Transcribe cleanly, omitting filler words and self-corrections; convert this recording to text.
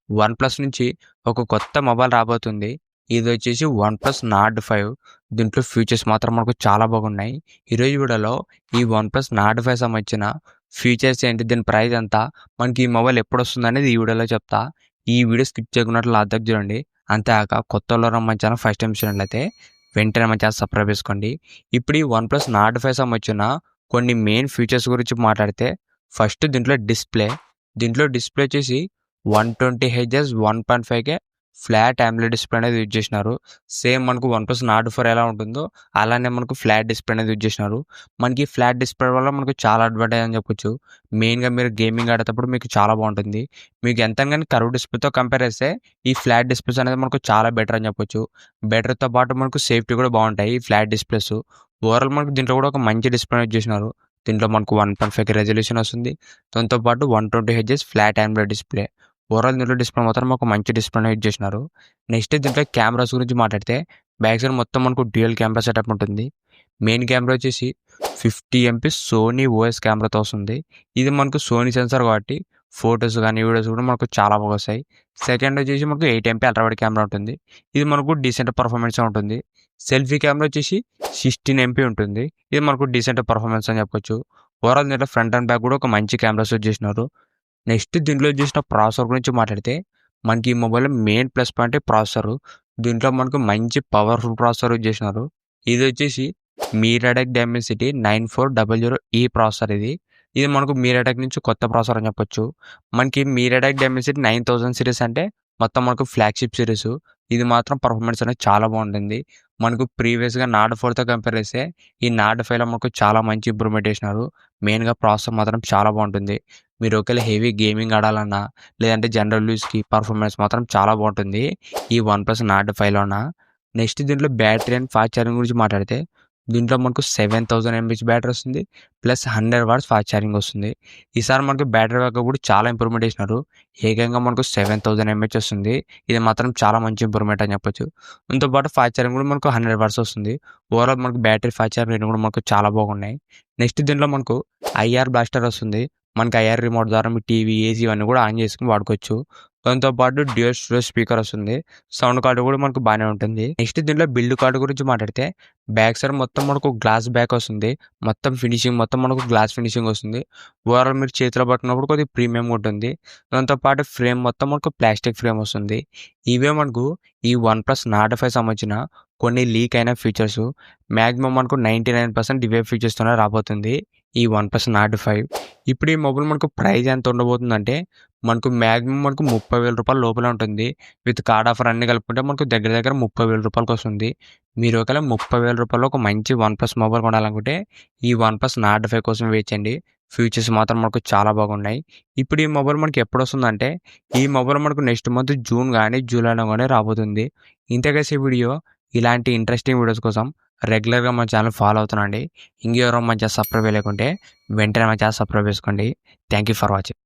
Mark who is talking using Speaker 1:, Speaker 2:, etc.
Speaker 1: OnePlus నుంచి ఒక కొత్త మొబైల్ రాబోతుంది. ఇదొచ్చేసి వన్‌ప్లస్ నార్డ్ 5. దీంట్లో ఫీచర్స్ మాత్రం మనకు చాలా బాగున్నాయి. ఈరోజు వీడియోలో ఈ వన్‌ప్లస్ నార్డ్ 5 సంబంధించిన ఫీచర్స్ ఏంటి? దీని ప్రైస్ ఎంత? మనకి ఈ మొబైల్ ఎప్పుడొస్తుందనేది ఈ వీడియోలో చెప్తా. ఈ వీడియో స్కిప్ చేయకున్నట్లు లాస్ట్‌దాకా చూడండి. అంతేకాక కొత్తోళ్ళెవరైనా మన ఛానల్ ఫస్ట్ టైం చూసినట్లయితే వెంటనే మన ఛానల్ సబ్స్క్రైబ్ చేసుకోండి. ఇప్పుడు ఈ వన్‌ప్లస్ నార్డ్ 5 సంబంధించిన కొన్ని మెయిన్ ఫీచర్స్ గురించి మాట్లాడితే ఫస్ట్ దీంట్లో డిస్‌ప్లే వచ్చేసి 120 hertz 1.5K flat AMOLED display అనేది యూజ్ చేసినారు. సేమ్ మనకు వన్‌ప్లస్ నార్డ్ 4 ఎలా ఉంటుందో అలానే మనకు ఫ్లాట్ డిస్‌ప్లే అనేది యూజ్ చేసినారు. మనకి ఫ్లాట్ డిస్‌ప్లే వల్ల మనకు చాలా అడ్వాంటేజ్ అని చెప్పొచ్చు. మెయిన్‌గా మీరు గేమింగ్ ఆడేటప్పుడు మీకు చాలా బాగుంటుంది. మీకు ఎంతైనా గాని కర్వ్ డిస్‌ప్లేతో కంపేర్ చేస్తే ఈ ఫ్లాట్ డిస్‌ప్లేస్ అనేది మనకు చాలా బెటర్ అని చెప్పొచ్చు. బెటర్‌తో పాటు మనకు సేఫ్టీ కూడా బాగుంటాయి ఈ ఫ్లాట్ డిస్‌ప్లేస్. ఓవరాల్ మనకు దీంట్లో కూడా ఒక మంచి డిస్‌ప్లే యూజ్ చేసినారు. దీంట్లో మనకు 1.5K రెజల్యూషన్ వస్తుంది. దాంతో పాటు 120 hertz flat AMOLED display. Overall దీంట్లో డిస్‌ప్లే మాత్రం ఒక మంచి డిస్‌ప్లేనే యూజ్ చేసినారు. నెక్స్ట్ దీంట్లో కెమెరాస్ గురించి మాట్లాడితే బ్యాక్ సైడ్ మొత్తం మనకు డ్యూయల్ కెమెరా సెటప్ ఉంటుంది. మెయిన్ కెమెరా వచ్చేసి 50 MP సోనీ OS కెమెరాతో వస్తుంది. ఇది మనకు సోనీ సెన్సార్ కాబట్టి ఫోటోస్ కానీ వీడియోస్ కూడా మనకు చాలా బాగా వస్తాయి. సెకండ్ వచ్చేసి మనకు 8 MP అల్ట్రా వైడ్ కెమెరా ఉంటుంది. ఇది మనకు డీసెంట్ పర్ఫార్మెన్స్ ఉంటుంది. సెల్ఫీ కెమెరా వచ్చేసి 16 MP ఉంటుంది. ఇది మనకు డీసెంట్ పర్ఫార్మెన్స్ అని చెప్పొచ్చు. ఓవరాల్ దీంట్లో ఫ్రంట్ అండ్ బ్యాక్ కూడా ఒక మంచి కెమెరాస్ యూజ్ చేసినారు. నెక్స్ట్ దీంట్లో యూజ్ చేసిన ప్రాసెసర్ గురించి మాట్లాడితే మనకి ఈ mobile main plus point processor. దీంట్లో మనకు మంచి పవర్ఫుల్ ప్రాసెసర్ యూజ్ చేసినారు. ఇది వచ్చేసి మీడియాటెక్ డైమెన్సిటీ 9400E ప్రాసెసర్ ఇది. ఇది మనకు మీడియాటెక్ నుంచి కొత్త ప్రాసెసర్ అని చెప్పొచ్చు. మనకి మీడియాటెక్ డైమెన్సిటీ 9000 సిరీస్ అంటే మొత్తం మనకు ఫ్లాగ్షిప్ సిరీస్. ఇది మాత్రం పర్ఫార్మెన్స్ అనేది చాలా బాగుంటుంది. మనకు ప్రీవియస్‌గా నార్డ్ 4తో కంపేర్ చేస్తే ఈ నార్డ్ 5లో మనకు చాలా మంచి ఇంప్రూవ్‌మెంట్ చేసినారు. మెయిన్‌గా ప్రాసెసర్ మాత్రం చాలా బాగుంటుంది. మీరు ఒకవేళ హెవీ గేమింగ్ ఆడాలన్నా లేదంటే జనరల్ యూజ్‌కి పర్ఫార్మెన్స్ మాత్రం చాలా బాగుంటుంది ఈ వన్‌ప్లస్ నార్డ్ 5లోన. నెక్స్ట్ దీంట్లో బ్యాటరీ అండ్ ఫాస్ట్ ఛార్జింగ్ గురించి మాట్లాడితే దీంట్లో మనకు 7000 mAh బ్యాటరీ వస్తుంది. ప్లస్ 100 వాట్స్ ఫాస్ట్ ఛార్జింగ్ వస్తుంది. ఈసారి మనకు బ్యాటరీ బ్యాకప్ కూడా చాలా ఇంప్రూవ్‌మెంట్ చేసినారు. ఏకంగా మనకు 7000 mAh వస్తుంది. ఇది మాత్రం చాలా మంచి ఇంప్రూవ్‌మెంట్ అని చెప్పొచ్చు. దీంతో పాటు ఫాస్ట్ ఛార్జింగ్ కూడా మనకు 100 వాట్స్ వస్తుంది. ఓవరాల్ మనకు బ్యాటరీ ఫాస్ట్ ఛార్జింగ్ రెండు కూడా మనకు చాలా బాగున్నాయి. నెక్స్ట్ దీంట్లో మనకు ఐఆర్ బ్లాస్టర్ వస్తుంది. మనకి ఐఆర్ రిమోట్ ద్వారా మీ టీవీ, ఏసీ ఇవన్నీ కూడా ఆన్ చేసుకొని వాడుకోవచ్చు. దాంతో పాటు డ్యూయల్ స్టోరేజ్ స్పీకర్ వస్తుంది. సౌండ్ కార్డ్ కూడా మనకు బాగానే ఉంటుంది. నెక్స్ట్ దీంట్లో బిల్డ్ కార్డ్ గురించి మాట్లాడితే బ్యాక్ సైడ్ మొత్తం మనకు గ్లాస్ బ్యాక్ వస్తుంది. మొత్తం ఫినిషింగ్ మొత్తం మనకు గ్లాస్ ఫినిషింగ్ వస్తుంది. ఓవరాల్ మీరు చేతిలో పట్టినప్పుడు కొద్దిగా ప్రీమియం ఉంటుంది. దాంతో పాటు ఫ్రేమ్ మొత్తం మనకు ప్లాస్టిక్ ఫ్రేమ్ వస్తుంది. ఇవే మనకు ఈ వన్‌ప్లస్ నార్డ్ 5 సంబంధించిన కొన్ని లీక్ అయిన ఫీచర్స్. మాక్సిమం మనకు 99% ఇవే ఫీచర్స్తోనే రాబోతుంది ఈ వన్‌ప్లస్ నార్డ్ 5. ఇప్పుడు ఈ మొబైల్ మనకు ప్రైస్ ఎంత ఉండబోతుందంటే మనకు మాక్సిమం మనకు 30,000 రూపాయల లోపలే ఉంటుంది. విత్ కార్డ్ ఆఫర్ అన్నీ కలుపుకుంటే మనకు దగ్గర దగ్గర 30,000 రూపాయలకి వస్తుంది. మీరు ఒకవేళ 30,000 రూపాయల్లో ఒక మంచి వన్‌ప్లస్ మొబైల్ కొనాలనుకుంటే ఈ వన్‌ప్లస్ నార్డ్ 5 కోసం వెయిట్ చేయండి. ఫీచర్స్ మాత్రం మనకు చాలా బాగున్నాయి. ఇప్పుడు ఈ మొబైల్ మనకి ఎప్పుడొస్తుందంటే ఈ మొబైల్ మనకు నెక్స్ట్ మంత్ జూన్ గానీ, జూలైలో గానీ రాబోతుంది. ఇంతే గైస్ ఈ వీడియో. ఇలాంటి ఇంట్రెస్టింగ్ వీడియోస్ కోసం రెగ్యులర్‌గా మన ఛానల్ ఫాలో అవుతుండండి. ఇంకెవరైనా మన ఛానల్ సబ్స్క్రైబ్ చేయలేకుంటే వెంటనే మన ఛానల్ సబ్స్క్రైబ్ చేసుకోండి. Thank you for watching.